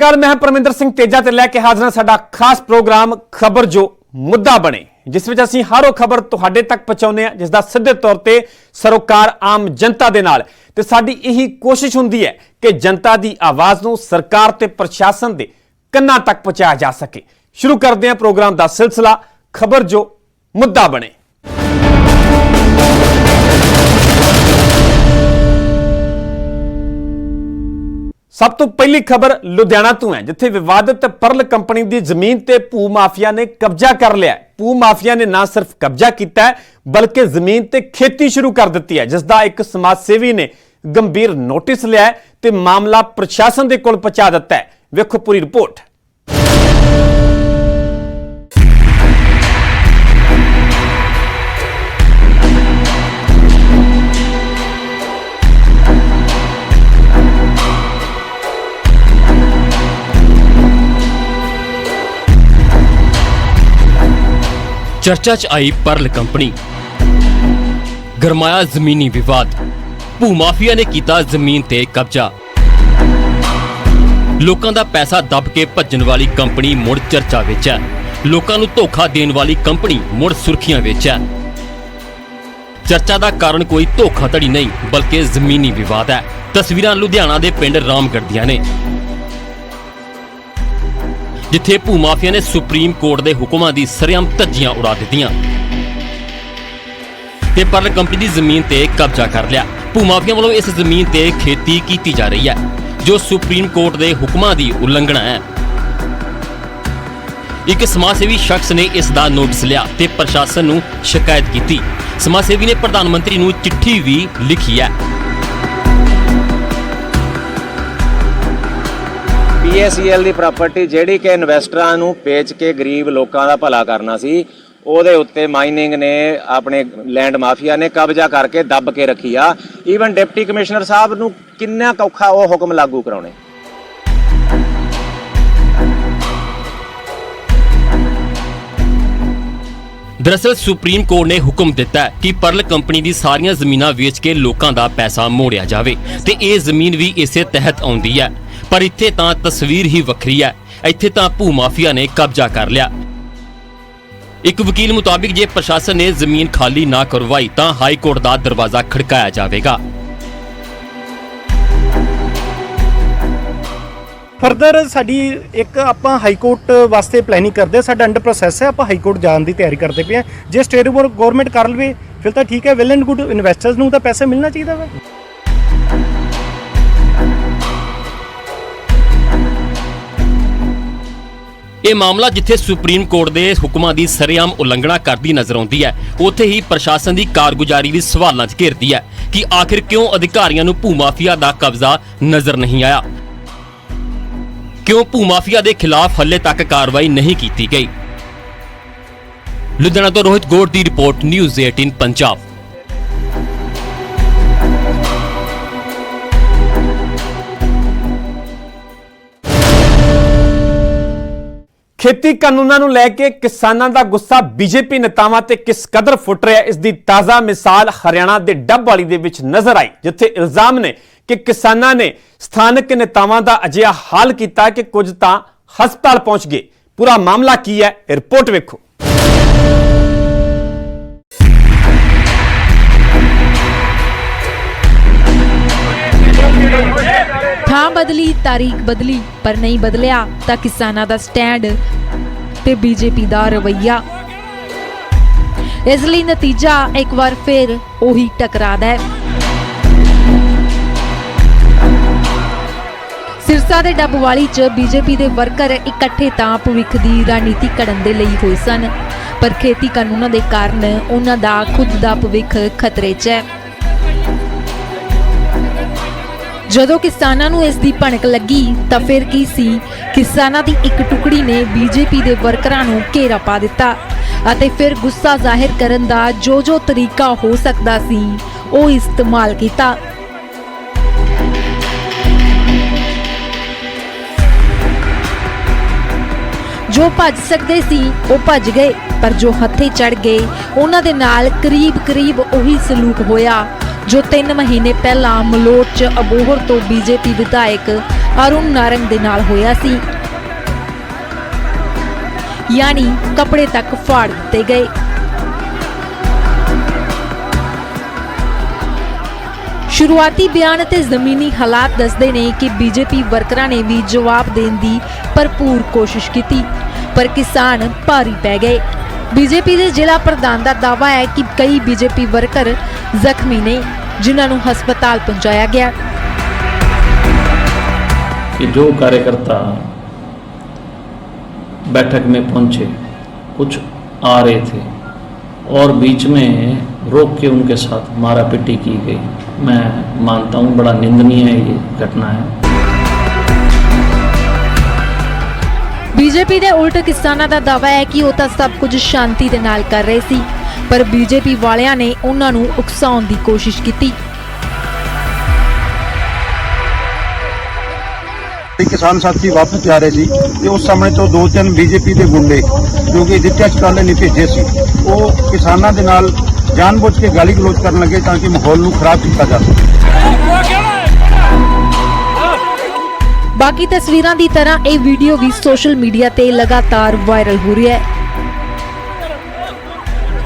ਕੱਲ ਮੈਂ ਪਰਮਿੰਦਰ ਸਿੰਘ ਤੇਜਾ ਤੇ ਲੈ ਕੇ ਹਾਜ਼ਰ ਹਾਂ ਸਾਡਾ ਖਾਸ ਪ੍ਰੋਗਰਾਮ ਖਬਰ ਜੋ ਮੁੱਦਾ ਬਣੇ, ਜਿਸ ਵਿੱਚ ਅਸੀਂ ਹਰ ਉਹ ਖਬਰ ਤੁਹਾਡੇ ਤੱਕ ਪਹੁੰਚਾਉਂਦੇ ਹਾਂ ਜਿਸ ਦਾ ਸਿੱਧੇ ਤੌਰ ਤੇ ਸਰੋਕਾਰ ਆਮ ਜਨਤਾ ਦੇ ਨਾਲ। ਤੇ ਸਾਡੀ ਇਹੀ ਕੋਸ਼ਿਸ਼ ਹੁੰਦੀ ਹੈ ਕਿ ਜਨਤਾ ਦੀ ਆਵਾਜ਼ ਨੂੰ ਸਰਕਾਰ ਤੇ ਪ੍ਰਸ਼ਾਸਨ ਦੇ ਕੰਨਾਂ ਤੱਕ ਪਹੁੰਚਾਇਆ ਜਾ ਸਕੇ। ਸ਼ੁਰੂ ਕਰਦੇ ਹਾਂ ਪ੍ਰੋਗਰਾਮ ਦਾ ਸਿਲਸਿਲਾ ਖਬਰ ਜੋ ਮੁੱਦਾ ਬਣੇ। ਸਭ ਤੋਂ ਪਹਿਲੀ ਖਬਰ ਲੁਧਿਆਣਾ ਤੋਂ ਹੈ, ਜਿੱਥੇ ਵਿਵਾਦਿਤ ਪਰਲ ਕੰਪਨੀ ਦੀ ਜ਼ਮੀਨ ਤੇ ਭੂ ਮਾਫੀਆ ਨੇ ਕਬਜ਼ਾ ਕਰ ਲਿਆ। ਭੂ ਮਾਫੀਆ ਨੇ ਨਾ ਸਿਰਫ ਕਬਜ਼ਾ ਕੀਤਾ ਹੈ ਬਲਕਿ ਜ਼ਮੀਨ ਤੇ ਖੇਤੀ ਸ਼ੁਰੂ ਕਰ ਦਿੱਤੀ ਹੈ, ਜਿਸ ਦਾ ਇੱਕ ਸਮਾਜ ਸੇਵੀ ਨੇ ਗੰਭੀਰ ਨੋਟਿਸ ਲਿਆ ਹੈ ਤੇ ਮਾਮਲਾ ਪ੍ਰਸ਼ਾਸਨ ਦੇ ਕੋਲ ਪਹੁੰਚਾ ਦਿੱਤਾ ਹੈ। ਵੇਖੋ ਪੂਰੀ ਰਿਪੋਰਟ। चर्चा च आई परल कंपनी, गरमाया जमीनी विवाद, भू माफिया ने कीता जमीन ते कब्जा। लोकां दा पैसा दब के भज्जण वाली कंपनी मुड़ चर्चा विच है। लोकां नूं धोखा देण वाली कंपनी मुड़ सुर्खियां विच है। चर्चा दा कारण कोई धोखाधड़ी नहीं बल्कि जमीनी विवाद है। तस्वीरां लुधियाना दे पिंड रामगढ़ दियां ने, जिथे भू माफिया ने सुप्रीम कोर्ट के हुक्मां दी सरेआम धज्जियां उड़ा दित्तियां ते परल कंपनी की जमीन ते कब्जा कर लिया। भू माफिया वालों इस जमीन ते खेती की जा रही है, जो सुप्रीम कोर्ट के हुक्मां दी उल्लंघना है। एक समाजसेवी शख्स ने इस दा नोटिस लिया ते प्रशासन नूं शिकायत की। समाजसेवी ने प्रधानमंत्री नूं चिट्ठी भी लिखी है। PACL ਦੀ ਪ੍ਰਾਪਰਟੀ ਜਿਹੜੀ ਕਿ ਇਨਵੈਸਟਰਾਂ ਨੂੰ ਵੇਚ ਕੇ ਗਰੀਬ ਲੋਕਾਂ ਦਾ ਭਲਾ ਕਰਨਾ ਸੀ, ਉਹਦੇ ਉੱਤੇ ਮਾਈਨਿੰਗ ਨੇ ਆਪਣੇ ਲੈਂਡ ਮਾਫੀਆ ਨੇ ਕਬਜ਼ਾ ਕਰਕੇ ਦੱਬ ਕੇ ਰੱਖੀ ਆ। ਈਵਨ ਡਿਪਟੀ ਕਮਿਸ਼ਨਰ ਸਾਹਿਬ ਨੂੰ ਕਿੰਨਾ ਔਖਾ ਉਹ ਹੁਕਮ ਲਾਗੂ ਕਰਾਉਣੇ। दरअसल सुप्रीम कोर्ट ने हुक्म दिता है कि परल कंपनी की सारियां जमीनां वेच के लोकां दा पैसा मोड़िया जावे ते ये जमीन भी इसे तहत आउंदी है। पर इत्थे तां तस्वीर ही वखरी है। इत्थे तां भू माफिया ने कब्जा कर लिया। एक वकील मुताबिक जे प्रशासन ने जमीन खाली ना करवाई तां हाई कोर्ट दा दरवाजा खड़काया जावेगा। फर्दर साडी एक आपां हाई कोर्ट वास्ते प्लैनिंग करदे, साडा अंडर प्रोसैस है, आपां हाई कोर्ट जाण दी तैयारी करदे पे हैं। जे स्टेट गवर्नमेंट कर लवे फिर तां ठीक है, वैल एंड गुड, इन्वैस्टर्स नूं तां पैसा मिलना चाहिदा वा। ਇਹ ਮਾਮਲਾ ਜਿੱਥੇ ਸੁਪਰੀਮ ਕੋਰਟ ਦੇ ਹੁਕਮਾਂ ਦੀ ਸਰੇਆਮ ਉਲੰਘਣਾ ਕਰਦੀ ਨਜ਼ਰ ਆਉਂਦੀ ਹੈ, ਉੱਥੇ ਹੀ ਪ੍ਰਸ਼ਾਸਨ ਦੀ ਕਾਰਗੁਜ਼ਾਰੀ ਵੀ ਸਵਾਲਾਂ 'ਚ ਘਿਰਦੀ ਹੈ ਕਿ ਆਖਿਰ ਕਿਉਂ ਅਧਿਕਾਰੀਆਂ ਨੂੰ ਭੂ ਮਾਫੀਆ ਦਾ ਕਬਜ਼ਾ ਨਜ਼ਰ ਨਹੀਂ ਆਇਆ। क्यों भू माफिया के खिलाफ हले तक कार्रवाई नहीं की गई। लुधियाना तो रोहित गौड़ की रिपोर्ट, न्यूज़ 18 पंजाब। खेती कानूनां नूं लैके किसानां दा गुस्सा बीजेपी नेतावां ते किस कदर फुट रहा है, इस दी ताज़ा मिसाल हरियाणा दे डबवाली दे विच नजर आई, जिथे इल्जाम ने कि किसानां ने स्थानक नेतावां दा अजिहा हाल कीता कि कुछ तां हस्पताल पहुंच गए। पूरा मामला की है, रिपोर्ट वेखो। थां बदली, तारीख बदली, पर नहीं बदलिया तां किसानां दा स्टैंड ते बीजेपी दा रवैया। इस लई नतीजा एक बार फिर ओही टकरादा है। सिरसा दे डबवाली च बीजेपी दे वर्कर इकट्ठे तां भविख दी रणनीति घड़न दे लई होए सन, पर खेती कानूनां दे कारण उन्हां दा खुद दा भविख खतरे च है। जदों किसानां नूं इस दी भणक लगी तां फिर की सी, किसानां दी एक टुकड़ी ने बीजेपी दे वर्करां नूं घेरा पा दिता अते फिर गुस्सा जाहिर करन दा जो तरीका हो सकदा सी ओ इस्तेमाल कीता। जो भज सकते सी वो भज गए, पर जो हथे चढ़ गए उन्हां दे नाल करीब करीब उही सलूक होया ਜੋ 3 ਮਹੀਨੇ ਪਹਿਲਾਂ ਮਲੋਟ 'ਚ ਅਬੋਹਰ ਤੋਂ ਬੀਜੇਪੀ ਵਿਧਾਇਕ ਅਰੁਣ ਨਾਰੰਗ ਦੇ ਨਾਲ ਹੋਇਆ ਸੀ। यानी कपड़े तक फाड़ दिए गए। शुरुआती बयान ते जमीनी हालात दसदे ने कि बीजेपी वर्करां ने भी जवाब देने की भरपूर कोशिश की, पर किसान भारी पै गए। बीजेपी के जिला प्रधान का दावा है कि कई बीजेपी वर्कर जख्मी ने, जिन्होंने हस्पताल पहुंचाया गया। कि जो कार्यकर्ता बैठक में पहुंचे, कुछ आ रहे थे और बीच में रोक के उनके साथ मारा पिटी की गई। मैं मानता हूं बड़ा निंदनीय ये घटना है। बीजेपी के उल्ट किसानां दा दावा है कि वो तां सब कुछ शांति दे नाल कर रहे सी, पर बीजेपी वालियां ने उन्हां नूं उकसाउण दी कोशिश की। किसान साथी वापस जा रहे थे ते उस समय तो 2-3 बीजेपी के गुंडे जो कि जित्या चकाले ने भेजे सी वो किसानां दे नाल जानबूझ के गाली गलोच करन लगे ताकि माहौल नूं खराब किया जा सके। बाकी तस्वीरां दी तरह ये वीडियो भी सोशल मीडिया ते लगातार वायरल हो रही है।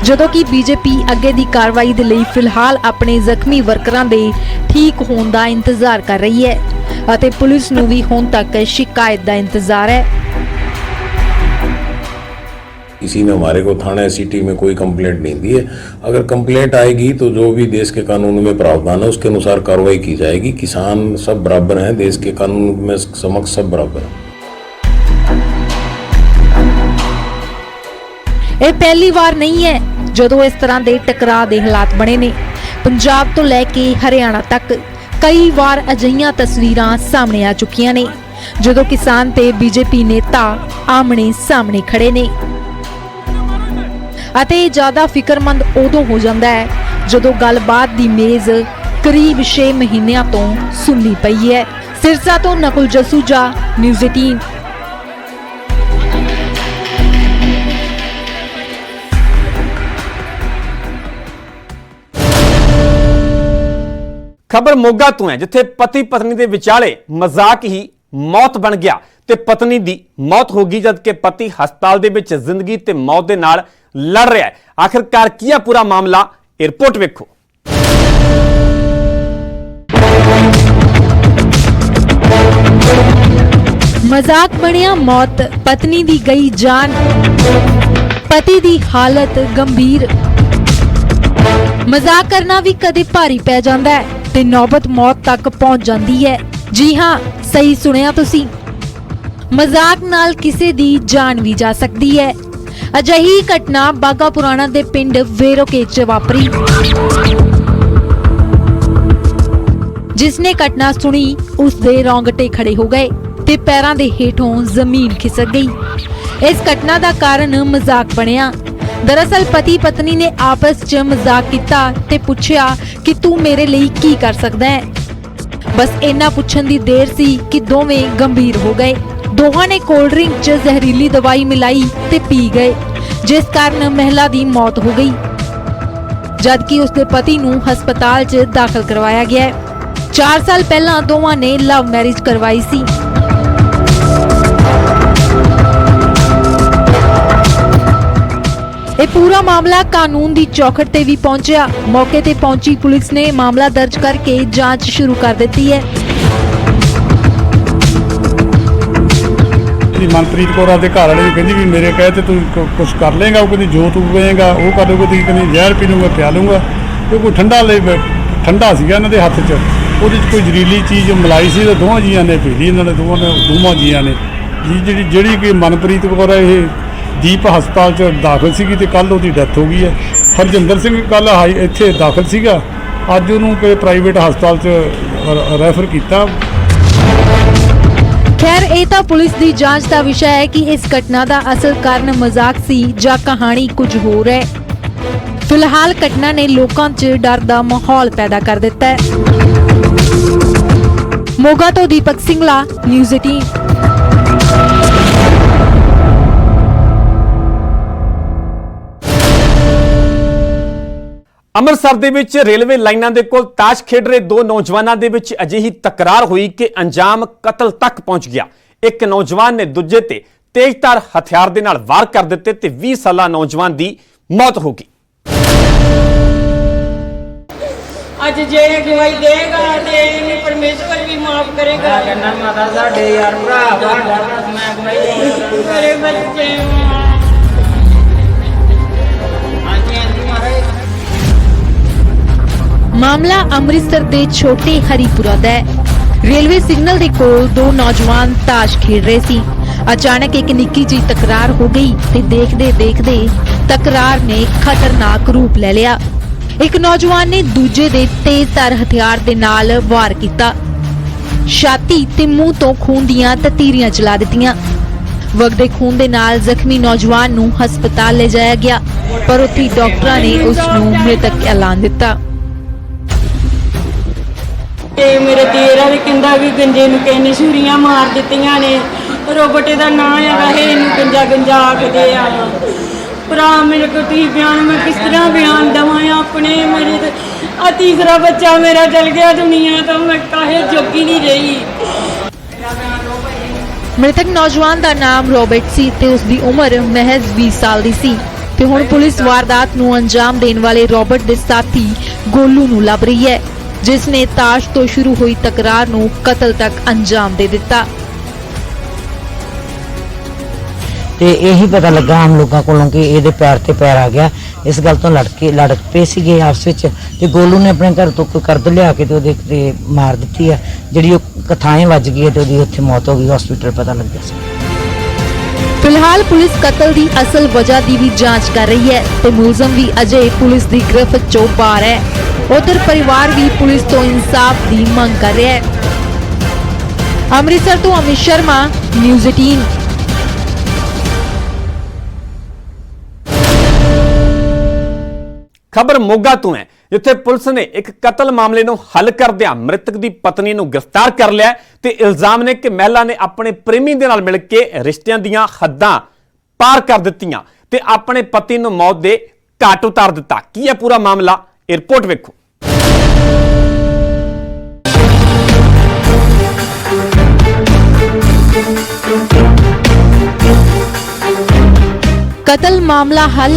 ਜਦੋਂ कि बीजेपी ਅੱਗੇ ਦੀ ਕਾਰਵਾਈ ਦੇ ਲਈ ਫਿਲਹਾਲ ਆਪਣੇ ਜ਼ਖਮੀ ਵਰਕਰਾਂ ਦੇ ਠੀਕ ਹੋਣ ਦਾ ਇੰਤਜ਼ਾਰ ਕਰ ਰਹੀ ਹੈ ਅਤੇ ਪੁਲਿਸ ਨੂੰ ਵੀ ਹੁਣ ਤੱਕ ਸ਼ਿਕਾਇਤ ਦਾ ਇੰਤਜ਼ਾਰ ਹੈ। किसी ने हमारे को थाना सिटी में कोई कंप्लेंट नहीं दी है। अगर कंप्लेंट आएगी तो जो भी देश के कानून में प्रावधान है उसके अनुसार कार्रवाई की जाएगी। किसान सब बराबर हैं, देश के कानून में समक्ष सब बराबर हैं। ਇਹ ਪਹਿਲੀ ਵਾਰ ਨਹੀਂ ਹੈ ਜਦੋਂ ਇਸ ਤਰ੍ਹਾਂ ਦੇ ਟਕਰਾਅ ਦੇ ਹਾਲਾਤ ਬਣੇ ਨੇ। ਪੰਜਾਬ ਤੋਂ ਲੈ ਕੇ ਹਰਿਆਣਾ ਤੱਕ ਕਈ ਵਾਰ ਅਜਿਹੀਆਂ ਤਸਵੀਰਾਂ ਸਾਹਮਣੇ ਆ ਚੁੱਕੀਆਂ ਨੇ ਜਦੋਂ ਕਿਸਾਨ ਤੇ ਬੀਜੇਪੀ ਨੇਤਾ ਆਮਣੇ ਸਾਹਮਣੇ ਖੜੇ ਨੇ। ਅਤੇ ਜ਼ਿਆਦਾ ਫਿਕਰਮੰਦ ਉਦੋਂ ਹੋ ਜਾਂਦਾ ਹੈ ਜਦੋਂ ਗੱਲਬਾਤ ਦੀ ਮੇਜ਼ ਕਰੀਬ 6 ਮਹੀਨਿਆਂ ਤੋਂ ਸੁੰਨੀ ਪਈ ਹੈ। ਸਿਰਸਾ ਤੋਂ ਨਕੁਲ ਜਸੂਜਾ, ਨਿਊਜ਼ 18। ਖਬਰ ਮੋਗਾ ਤੋਂ ਹੈ ਜਿੱਥੇ ਪਤੀ ਪਤਨੀ ਦੇ ਵਿਚਾਲੇ ਮਜ਼ਾਕ ਹੀ ਮੌਤ ਬਣ ਗਿਆ ਤੇ ਪਤਨੀ ਦੀ ਮੌਤ ਹੋ ਗਈ ਜਦਕਿ ਪਤੀ ਹਸਪਤਾਲ ਦੇ ਵਿੱਚ ਜ਼ਿੰਦਗੀ ਤੇ ਮੌਤ ਦੇ ਨਾਲ ਲੜ ਰਿਹਾ ਹੈ। ਆਖਿਰਕਾਰ ਕੀ ਹੈ ਪੂਰਾ ਮਾਮਲਾ, ਇਹ ਰਿਪੋਰਟ ਵੇਖੋ। मजाक बनिया मौत, पत्नी दी गई जान, पति दी हालत गंभीर। मजाक करना भी कदे भारी पै जांदा है ते नौबत मौत तक पहुंच जांदी है। जी हाँ, सही सुनिया तुसी, मजाक नाल किसे दी जान भी जा सकती है। अजिही घटना बागा पुराना दे पिंड वेरोके च वापरी। जिसने घटना सुनी उसदे रोंगटे खड़े हो गए ते पैरां दे हेठों जमीन खिसक गई। इस घटना दा कारण मजाक बनिया। दरअसल पति पत्नी ने आपस च मजाक किया ते पुछया कि तू मेरे लिए की कर सकदा है। बस इन्ना पुछन दी देर सी कि दोवें गंभीर हो गए। दोहां ने कोल्ड ड्रिंक च जहरीली दवाई मिलाई ते पी गए, जिस कारण महिला दी मौत हो गई जबकि उसके पति नूं हस्पताल च दाखिल करवाया गया है। 4 साल पहला दोवां ने लव मैरिज करवाई सी। ਇਹ ਪੂਰਾ ਮਾਮਲਾ ਕਾਨੂੰਨ ਦੀ ਚੌਖਟ ਤੇ ਵੀ ਪਹੁੰਚਿਆ। ਮੌਕੇ ਤੇ ਪਹੁੰਚੀ ਪੁਲਿਸ ਨੇ ਮਾਮਲਾ ਦਰਜ ਕਰਕੇ ਜਾਂਚ ਸ਼ੁਰੂ ਕਰ ਦਿੱਤੀ ਹੈ। ਮਨਪ੍ਰੀਤ ਕੌਰ ਦੇ ਘਰ ਵਾਲੇ ਨੂੰ ਕਹਿੰਦੀ ਵੀ ਮੇਰੇ ਕਹੇ ਤੇ ਤੂੰ ਕੁਝ ਕਰ ਲੇਗਾ, ਉਹ ਕਹਿੰਦੀ ਜੋ ਤੂੰ ਕਹੇਗਾ ਉਹ ਕਰ ਲੂਗਾ, ਤੁਸੀਂ ਕਹਿੰਦੀ ਜ਼ਹਿਰ ਪੀ ਲੂੰਗਾ ਪਿਆ ਲੂੰਗਾ। ਤੇ ਕੋਈ ਠੰਡਾ ਸੀਗਾ ਇਹਨਾਂ ਦੇ ਹੱਥ 'ਚ, ਉਹਦੇ 'ਚ ਕੋਈ ਜ਼ਹਿਰੀਲੀ ਚੀਜ਼ ਮਲਾਈ ਸੀ ਤੇ ਦੋਵਾਂ ਜੀਆਂ ਨੇ ਪੀ ਲਈ। ਇਹਨਾਂ ਨੇ ਦੋਵਾਂ ਜੀਆਂ ਨੇ ਜਿਹੜੀ ਕਿ ਮਨਪ੍ਰੀਤ ਕੌਰ ਹੈ ਇਹ ਦੀਪ ਹਸਪਤਾਲ 'ਚ ਦਾਖਲ ਸੀਗੀ ਤੇ ਕੱਲ ਉਹਦੀ ਡੈਥ ਹੋ ਗਈ ਹੈ। ਹਰਜਿੰਦਰ ਸਿੰਘ ਕੱਲ ਇੱਥੇ ਦਾਖਲ ਸੀਗਾ, ਅੱਜ ਉਹਨੂੰ ਕੋਈ ਪ੍ਰਾਈਵੇਟ ਹਸਪਤਾਲ 'ਚ ਰੈਫਰ ਕੀਤਾ। खैर ਇਹ ਤਾਂ ਪੁਲਿਸ ਦੀ ਜਾਂਚ ਦਾ ਵਿਸ਼ਾ ਹੈ ਕਿ ਇਸ ਘਟਨਾ ਦਾ ਅਸਲ ਕਾਰਨ ਮਜ਼ਾਕ ਸੀ ਜਾਂ ਕਹਾਣੀ ਕੁਝ ਹੋਰ ਹੈ। ਫਿਲਹਾਲ ਘਟਨਾ ਨੇ ਲੋਕਾਂ 'ਚ ਡਰ ਦਾ ਮਾਹੌਲ ਪੈਦਾ ਕਰ ਦਿੱਤਾ ਹੈ। ਮੋਗਾ ਤੋਂ ਦੀਪਕ ਸਿੰਘਲਾ, ਨਿਊਜ਼ 18। ਅੰਮ੍ਰਿਤਸਰ ਦੇ ਵਿੱਚ ਰੇਲਵੇ ਲਾਈਨਾਂ ਦੇ ਕੋਲ ਤਾਸ਼ ਖੇਡ ਰਹੇ ਦੋ ਨੌਜਵਾਨਾਂ ਦੇ ਵਿੱਚ ਅਜਿਹੀ ਤਕਰਾਰ ਹੋਈ ਕਿ ਅੰਜਾਮ ਕਤਲ ਤੱਕ ਪਹੁੰਚ ਗਿਆ। ਇੱਕ ਨੌਜਵਾਨ ਨੇ ਦੂਜੇ ਤੇ ਤੇਜ਼ਧਾਰ ਹਥਿਆਰ ਦੇ ਨਾਲ ਵਾਰ ਕਰ ਦਿੱਤੇ ਤੇ 20 ਸਾਲਾ ਨੌਜਵਾਨ ਦੀ ਮੌਤ ਹੋ ਗਈ। ਅੱਜ ਜੇ ਗਵਾਈ ਦੇਗਾ ਤੇ ਇਹਨੂੰ ਪਰਮੇਸ਼ਵਰ ਵੀ ਮਾਫ ਕਰੇਗਾ। ਕਹਿੰਦਾ ਮਾਤਾ ਸਾਡੇ ਯਾਰ ਭਰਾ ਮੈਂ ਗਵਾਈ ਮੇਰੇ ਬੱਚੇ ਮਾਮਲਾ ਅੰਮ੍ਰਿਤਸਰ ਦੇ ਛੋਟੇ ਹਰੀਪੁਰਾ ਦਾ ਹੈ। ਰੇਲਵੇ ਸਿਗਨਲ ਦੇ ਕੋਲ ਦੋ ਨੌਜਵਾਨ ਤਾਸ਼ ਖੇਡ ਰਹੇ ਸੀ। ਅਚਾਨਕ ਇੱਕ ਨਿੱਕੀ ਜਿਹੀ ਤਕਰਾਰ ਹੋ ਗਈ ਤੇ ਦੇਖਦੇ ਤਕਰਾਰ ਨੇ ਖਤਰਨਾਕ ਰੂਪ ਲੈ ਲਿਆ। ਇੱਕ ਨੌਜਵਾਨ ਨੇ ਦੂਜੇ ਦੇ ਤੇਜ਼ਧਾਰ ਹਥਿਆਰ ਦੇ ਨਾਲ ਵਾਰ ਕੀਤਾ। ਛਾਤੀ ਤੇ ਮੂੰਹ ਤੋਂ ਖੂਨ ਦੀਆਂ ਤਤੀਰੀਆਂ ਚਲਾ ਦਿੱਤੀਆਂ। ਵਗਦੇ ਖੂਨ ਦੇ ਨਾਲ ਜ਼ਖਮੀ ਨੌਜਵਾਨ ਨੂੰ ਹਸਪਤਾਲ ਲਿਜਾਇਆ ਗਿਆ, ਪਰ ਉੱਥੇ ਡਾਕਟਰਾਂ ਨੇ ਉਸ ਨੂੰ ਮ੍ਰਿਤਕ ਐਲਾਨ ਦਿੱਤਾ। ਤੇ ਮੇਰੇ ਤੇਰਾ ਵੀ ਕਹਿੰਦਾ ਵੀ ਗੰਜੇ ਨੂੰ ਕਿਸੇ ਨੇ ਛੁਰੀਆਂ ਮਾਰ ਦਿੱਤੀਆਂ ਨੇ। ਰੋਬਟ ਦਾ ਨਾਂ ਹੈਗਾ ਇਹਨੂੰ ਗੰਜਾ ਆਖਦੇ ਆ। ਭਰਾ ਮੇਰੇ ਕੋਲ ਤੁਸੀਂ ਬਿਆਨ ਮੈਂ ਕਿਸ ਤਰ੍ਹਾਂ ਬਿਆਨ ਦੇਵਾਂ ਆਪਣੇ। ਮੇਰੇ ਆ ਤੀਸਰਾ ਬੱਚਾ ਮੇਰਾ ਚਲ ਗਿਆ ਦੁਨੀਆ ਤੋਂ, ਮੈਂ ਕਾਹੇ ਜੋਗੀ ਨਹੀਂ ਰਹੀ। ਮ੍ਰਿਤਕ ਨੌਜਵਾਨ ਦਾ ਨਾਮ ਰੋਬਰਟ ਸੀ ਤੇ ਉਸ ਦੀ ਉਮਰ ਮਹਿਜ਼ 20 ਸਾਲ ਦੀ ਸੀ ਤੇ ਹੁਣ ਪੁਲਿਸ ਵਾਰਦਾਤ ਨੂੰ ਅੰਜਾਮ ਦੇਣ ਵਾਲੇ ਰੋਬਰਟ ਦੇ ਸਾਥੀ ਗੋਲੂ ਨੂੰ ਲੱਭ ਰਹੀ ਹੈ, ਜਿਸ ਨੇ ਤਾਸ਼ ਤੋਂ ਸ਼ੁਰੂ ਹੋਈ ਤਕਰਾਰ ਨੂੰ ਕਤਲ ਤੱਕ ਅੰਜਾਮ ਦੇ ਦਿੱਤਾ। ਤੇ ਇਹੀ ਪਤਾ ਲੱਗਾ ਆਮ ਲੋਕਾਂ ਕੋਲੋਂ ਕਿ ਇਹਦੇ ਪੈਰ ਤੇ ਪੈਰ ਆ ਗਿਆ। ਇਸ ਗੱਲ ਤੋਂ ਲੜ ਪਏ ਸੀਗੇ ਆਪਸ ਵਿੱਚ ਤੇ ਗੋਲੂ ਨੇ ਆਪਣੇ ਘਰ ਤੋਂ ਕੋਈ ਕਰਦ ਲਿਆ ਕੇ ਤੇ ਉਹਦੇ ਤੇ ਮਾਰ ਦਿੱਤੀ ਹੈ। ਜਿਹੜੀ ਉਹ ਕਥਾएं ਵੱਜ ਗਈ ਤੇ ਉਹਦੀ ਉੱਥੇ ਮੌਤ ਹੋ ਗਈ। ਹਸਪੀਟਲ ਪਤਾ ਲੱਗਿਆ ਸੀ। ਫਿਲਹਾਲ ਪੁਲਿਸ ਕਤਲ ਦੀ ਅਸਲ ਵਜ੍ਹਾ ਦੀ ਵੀ ਜਾਂਚ ਕਰ ਰਹੀ ਹੈ ਤੇ ਮੁਲਜ਼ਮ ਵੀ ਅਜੇ ਪੁਲਿਸ ਦੀ ਗ੍ਰਿਫਤ ਚੋਂ ਬਾਹਰ ਹੈ। ਉਧਰ ਪਰਿਵਾਰ ਵੀ ਪੁਲਿਸ ਤੋਂ ਇਨਸਾਫ ਦੀ ਮੰਗ ਕਰ ਰਿਹਾ ਹੈ। ਅੰਮ੍ਰਿਤਸਰ ਤੋਂ ਅਮਿਤ ਸ਼ਰਮਾ, ਨਿਊਜ਼ 18। ਖਬਰ ਮੋਗਾ ਤੋਂ ਹੈ, ਜਿੱਥੇ ਪੁਲਿਸ ਨੇ ਇੱਕ ਕਤਲ ਮਾਮਲੇ ਨੂੰ ਹੱਲ ਕਰਦਿਆਂ ਮ੍ਰਿਤਕ ਦੀ ਪਤਨੀ ਨੂੰ ਗ੍ਰਿਫਤਾਰ ਕਰ ਲਿਆ ਤੇ ਇਲਜ਼ਾਮ ਨੇ ਕਿ ਮਹਿਲਾ ਨੇ ਆਪਣੇ ਪ੍ਰੇਮੀ ਦੇ ਨਾਲ ਮਿਲ ਕੇ ਰਿਸ਼ਤਿਆਂ ਦੀਆਂ ਹੱਦਾਂ ਪਾਰ ਕਰ ਦਿੱਤੀਆਂ ਤੇ ਆਪਣੇ ਪਤੀ ਨੂੰ ਮੌਤ ਦੇ ਘਾਟ ਉਤਾਰ ਦਿੱਤਾ। ਕੀ ਹੈ ਪੂਰਾ ਮਾਮਲਾ, ਇਹ ਰਿਪੋਰਟ ਵੇਖੋ। ਕਤਲ ਮਾਮਲਾ ਹੱਲ,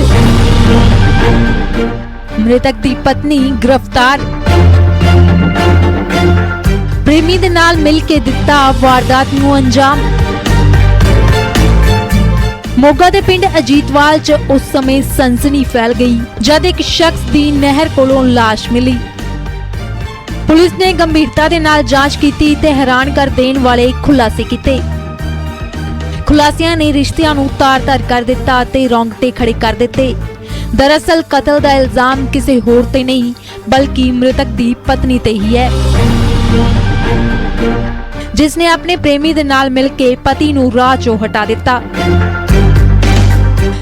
ਮ੍ਰਿਤਕ ਦੀ ਪਤਨੀ ਗ੍ਰਿਫਤਾਰ। ਪ੍ਰੇਮੀ ਦੇ ਨਾਲ ਮਿਲ ਕੇ ਦਿੱਤਾ ਵਾਰਦਾਤ ਨੂੰ ਅੰਜਾਮ। ਮੋਗਾ ਦੇ ਪਿੰਡ ਅਜੀਤਵਾਲ 'ਚ ਉਸ ਸਮੇਂ ਸਨਸਨੀ ਫੈਲ ਗਈ ਜਦ ਇੱਕ ਸ਼ਖਸ ਦੀ ਨਹਿਰ ਕੋਲੋਂ ਲਾਸ਼ ਮਿਲੀ। ਪੁਲਿਸ ਨੇ ਗੰਭੀਰਤਾ ਦੇ ਨਾਲ ਜਾਂਚ ਕੀਤੀ ਤੇ ਹੈਰਾਨ ਕਰ ਦੇਣ ਵਾਲੇ ਖੁਲਾਸੇ ਕੀਤੇ। ਖੁਲਾਸਿਆਂ ਨੇ ਰਿਸ਼ਤਿਆਂ ਨੂੰ ਤਾਰ-ਤਾਰ ਕਰ ਦਿੱਤਾ ਤੇ ਰੌਂਗਟੇ ਖੜੇ ਕਰ ਦਿੱਤੇ। ਦਰਅਸਲ ਕਤਲ ਦਾ ਇਲਜ਼ਾਮ ਕਿਸੇ ਹੋਰ ਤੇ ਨਹੀਂ ਬਲਕਿ ਮ੍ਰਿਤਕ ਦੀ ਪਤਨੀ ਤੇ ਹੀ ਹੈ, ਜਿਸ ਨੇ ਆਪਣੇ ਪ੍ਰੇਮੀ ਦੇ ਨਾਲ ਮਿਲ ਕੇ ਪਤੀ ਨੂੰ ਰਾਹ 'ਚੋਂ ਹਟਾ ਦਿੱਤਾ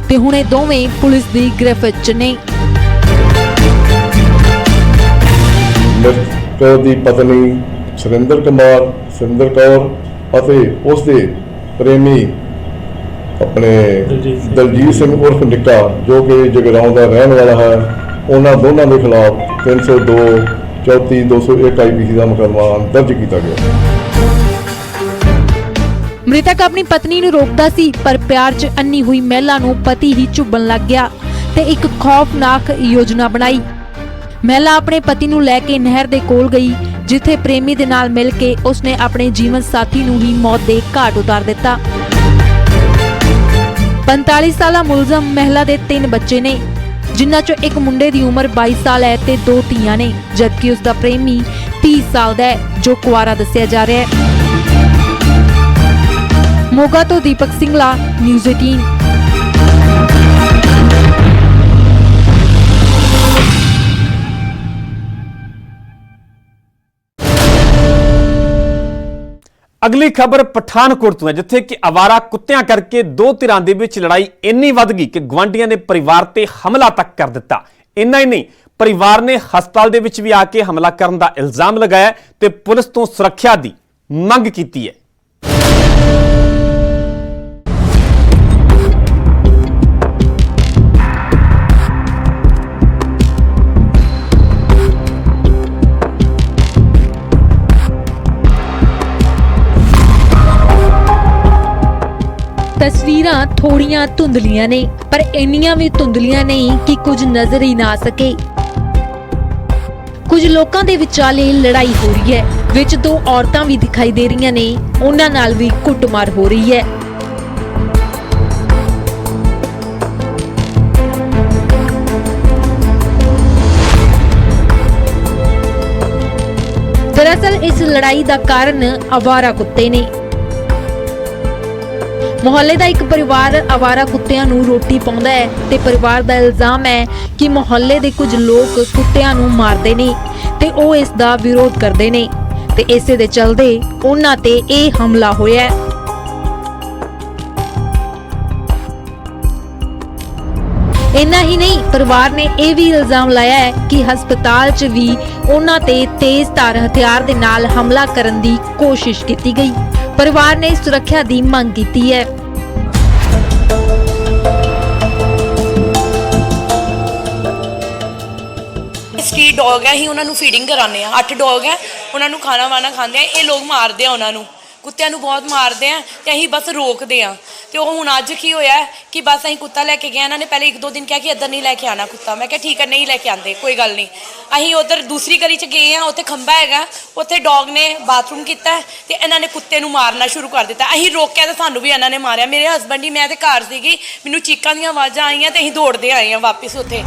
ਤੇ ਹੁਣ ਇਹ ਦੋਵੇਂ ਪੁਲਿਸ ਦੀ ਗ੍ਰਿਫਤ 'ਚ ਨੇ। ਮ੍ਰਿਤਕ ਦੀ ਪਤਨੀ ਸੁਰਿੰਦਰ ਕੌਰ ਅਤੇ ਉਸ ਦੇ ਪ੍ਰੇਮੀ ਆਪਣੇ ਦਲਜੀਤ ਸਿੰਘ ਉਰਫ ਨਿੱਕਾ, ਜੋ ਕਿ ਜਗਰਾਉਂ ਦਾ ਰਹਿਣ ਵਾਲਾ ਹੈ, ਉਹਨਾਂ ਦੋਨਾਂ ਦੇ ਖਿਲਾਫ 302, 34, 201 IPC ਦਾ ਮੁਕੱਦਮਾ ਦਰਜ ਕੀਤਾ ਗਿਆ। ਮ੍ਰਿਤਕ ਆਪਣੀ ਪਤਨੀ ਨੂੰ ਰੋਕਦਾ ਸੀ, ਪਰ ਪਿਆਰ 'ਚ ਅੰਨੀ ਹੋਈ ਮਹਿਲਾ ਨੂੰ ਪਤੀ ਹੀ ਚੁੱਭਣ ਲੱਗ ਗਿਆ ਤੇ ਇੱਕ ਖੌਫਨਾਕ ਯੋਜਨਾ ਬਣਾਈ। ਮਹਿਲਾ ਆਪਣੇ ਪਤੀ ਨੂੰ ਲੈ ਕੇ ਨਹਿਰ ਦੇ ਕੋਲ ਗਈ, ਜਿੱਥੇ ਪ੍ਰੇਮੀ ਦੇ ਨਾਲ ਮਿਲ ਕੇ ਉਸਨੇ ਆਪਣੇ ਜੀਵਨ ਸਾਥੀ ਨੂੰ ਹੀ ਮੌਤ ਦੇ ਘਾਟ ਉਤਾਰ ਦਿੱਤਾ। 45 ਸਾਲਾ ਮੁਲਜ਼ਮ ਮਹਿਲਾ ਦੇ 3 ਬੱਚੇ ਨੇ, ਜਿਨ੍ਹਾਂ 'ਚੋਂ ਇੱਕ ਮੁੰਡੇ ਦੀ ਉਮਰ 22 ਸਾਲ ਹੈ ਤੇ 2 ਧੀਆਂ ਨੇ, ਜਦਕਿ ਉਸ ਦਾ ਪ੍ਰੇਮੀ 30 ਸਾਲ ਦਾ ਹੈ, ਜੋ ਕੁਆਰਾ ਦੱਸਿਆ ਜਾ ਰਿਹਾ ਹੈ। ਮੋਗਾ ਤੋਂ ਦੀਪਕ ਸਿੰਘਲਾ, ਨਿਊਜ਼ 18। ਅਗਲੀ ਖਬਰ ਪਠਾਨਕੋਟ ਤੋਂ ਹੈ, ਜਿੱਥੇ ਕਿ ਅਵਾਰਾ ਕੁੱਤਿਆਂ ਕਰਕੇ ਦੋ ਧਿਰਾਂ ਦੇ ਵਿੱਚ ਲੜਾਈ ਇੰਨੀ ਵੱਧ ਗਈ ਕਿ ਗਵਾਂਢੀਆਂ ਨੇ ਪਰਿਵਾਰ ਤੇ ਹਮਲਾ ਤੱਕ ਕਰ ਦਿੱਤਾ। ਇੰਨਾ ਹੀ ਨਹੀਂ, ਪਰਿਵਾਰ ਨੇ ਹਸਪਤਾਲ ਦੇ ਵਿੱਚ ਵੀ ਆ ਕੇ ਹਮਲਾ ਕਰਨ ਦਾ ਇਲਜ਼ਾਮ ਲਗਾਇਆ ਤੇ ਪੁਲਿਸ ਤੋਂ ਸੁਰੱਖਿਆ ਦੀ ਮੰਗ ਕੀਤੀ ਹੈ। ਤਸਵੀਰਾਂ ਥੋੜੀਆਂ ਧੁੰਦਲੀਆਂ ਨੇ, ਪਰ ਇੰਨੀਆਂ ਵੀ ਧੁੰਦਲੀਆਂ ਨਹੀਂ ਕਿ ਕੁਝ ਨਜ਼ਰ ਹੀ ਨਾ ਸਕੇ। ਕੁਝ ਲੋਕਾਂ ਦੇ ਵਿਚਾਲੇ ਲੜਾਈ ਹੋ ਰਹੀ ਹੈ, ਵਿੱਚ ਦੋ ਔਰਤਾਂ ਵੀ ਦਿਖਾਈ ਦੇ ਰਹੀਆਂ ਨੇ, ਉਹਨਾਂ ਨਾਲ ਵੀ ਕੁੱਟਮਾਰ ਹੋ ਰਹੀ ਹੈ। दरअसल इस लड़ाई का कारण आवारा कुत्ते ने। ਮੁਹੱਲੇ ਦਾ ਇੱਕ ਪਰਿਵਾਰ ਆਵਾਰਾ ਕੁੱਤਿਆਂ ਨੂੰ ਰੋਟੀ ਪਾਉਂਦਾ ਹੈ ਤੇ ਪਰਿਵਾਰ ਦਾ ਇਲਜ਼ਾਮ ਹੈ ਕਿ ਮੁਹੱਲੇ ਦੇ ਕੁਝ ਲੋਕ ਕੁੱਤਿਆਂ ਨੂੰ ਮਾਰਦੇ ਨੇ ਤੇ ਉਹ ਇਸ ਦਾ ਵਿਰੋਧ ਕਰਦੇ ਨੇ ਤੇ ਇਸੇ ਦੇ ਚਲਦੇ ਉਹਨਾਂ ਤੇ ਇਹ ਹਮਲਾ ਹੋਇਆ ਹੈ। ਇੰਨਾ ਹੀ ਨਹੀਂ, ਪਰਿਵਾਰ ਨੇ ਇਹ ਵੀ ਇਲਜ਼ਾਮ ਲਾਇਆ ਹੈ ਕਿ ਹਸਪਤਾਲ 'ਚ ਵੀ ਉਹਨਾਂ ਤੇ ਤੇਜ਼ ਧਾਰ ਹਥਿਆਰ ਦੇ ਨਾਲ ਹਮਲਾ ਕਰਨ ਦੀ ਕੋਸ਼ਿਸ਼ ਕੀਤੀ ਗਈ। ਪਰਿਵਾਰ ਨੇ ਸੁਰੱਖਿਆ ਦੀ ਮੰਗ ਕੀਤੀ ਹੈ। ਸਟਰੀਟ ਡੌਗ ਹੈ, ਅਸੀਂ ਉਹਨਾਂ ਨੂੰ ਫੀਡਿੰਗ ਕਰਾਉਂਦੇ ਆ। 8 ਡੌਗ ਹੈ, ਉਹਨਾਂ ਨੂੰ ਖਾਣਾ ਵਾਣਾ ਖਾਂਦੇ ਆ। ਇਹ ਲੋਕ ਮਾਰਦੇ ਆ, ਉਹਨਾਂ ਨੂੰ ਕੁੱਤਿਆਂ ਨੂੰ ਬਹੁਤ ਮਾਰਦੇ ਆ ਤੇ ਅਸੀਂ ਬਸ ਰੋਕਦੇ ਆ। ਤੇ ਉਹ ਹੁਣ ਅੱਜ ਕੀ ਹੋਇਆ ਕਿ ਬਸ ਅਸੀਂ ਕੁੱਤਾ ਲੈ ਕੇ ਗਏ, ਇਹਨਾਂ ਨੇ ਪਹਿਲੇ 1-2 ਦਿਨ ਕਿਹਾ ਕਿ ਇੱਧਰ ਨਹੀਂ ਲੈ ਕੇ ਆਣਾ ਕੁੱਤਾ। ਮੈਂ ਕਿਹਾ ਠੀਕ ਹੈ, ਨਹੀਂ ਲੈ ਕੇ ਆਂਦੇ, ਕੋਈ ਗੱਲ ਨਹੀਂ। ਅਸੀਂ ਉਧਰ ਦੂਸਰੀ ਗਲੀ 'ਚ ਗਏ ਆ, ਉੱਥੇ ਖੰਭਾ ਹੈਗਾ, ਉੱਥੇ ਡੌਗ ਨੇ ਬਾਥਰੂਮ ਕੀਤਾ ਤੇ ਇਹਨਾਂ ਨੇ ਕੁੱਤੇ ਨੂੰ ਮਾਰਨਾ ਸ਼ੁਰੂ ਕਰ ਦਿੱਤਾ। ਅਸੀਂ ਰੋਕਿਆ ਤੇ ਸਾਨੂੰ ਵੀ ਇਹਨਾਂ ਨੇ ਮਾਰਿਆ। ਮੇਰੇ ਹਸਬੈਂਡ ਹੀ, ਮੈਂ ਤੇ ਘਰ ਸੀਗੀ, ਮੈਨੂੰ ਚੀਕਾਂ ਦੀਆਂ ਆਵਾਜ਼ਾਂ ਆਈਆਂ ਤੇ ਅਸੀਂ ਦੌੜਦੇ ਆਏ ਆ ਵਾਪਿਸ ਉੱਥੇ।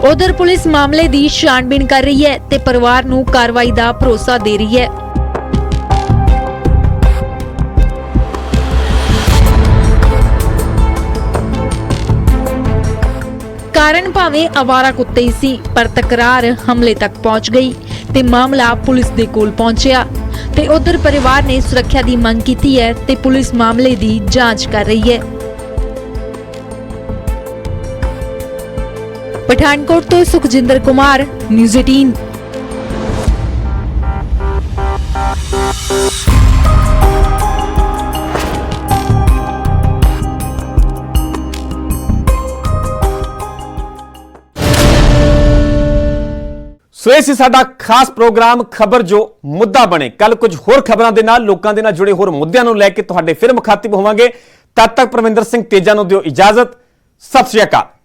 उधर पुलिस मामले की छानबीन कर रही है ते परिवार नूं कार्रवाई का भरोसा दे रही है। कारण भावें आवारा कुत्ते ही सी, पर तकरार हमले तक पहुंच गई ते मामला पुलिस दे कोल पहुंचिया ते उधर परिवार ने सुरक्षा की मंग की है ते पुलिस मामले की जांच कर रही है। पठानकोट तो सुखजिंदर कुमार, न्यूज़ 18। ਸੋ ਇਹ ਸੀ ਸਾਡਾ ਖਾਸ ਪ੍ਰੋਗਰਾਮ ਖਬਰ ਜੋ ਮੁੱਦਾ ਬਣੇ। ਕੱਲ ਕੁਝ ਹੋਰ ਖਬਰਾਂ ਦੇ ਨਾਲ, ਲੋਕਾਂ ਦੇ ਨਾਲ ਜੁੜੇ ਹੋਰ ਮੁੱਦਿਆਂ ਨੂੰ ਲੈ ਕੇ ਤੁਹਾਡੇ ਫਿਰ ਮੁਖਾਤਿਬ ਹੋਵਾਂਗੇ। ਤਦ ਤੱਕ ਪਰਮਿੰਦਰ ਸਿੰਘ ਤੇਜਾ ਨੂੰ ਦਿਓ ਇਜਾਜ਼ਤ। ਸਤਿ ਸ਼੍ਰੀ ਅਕਾਲ।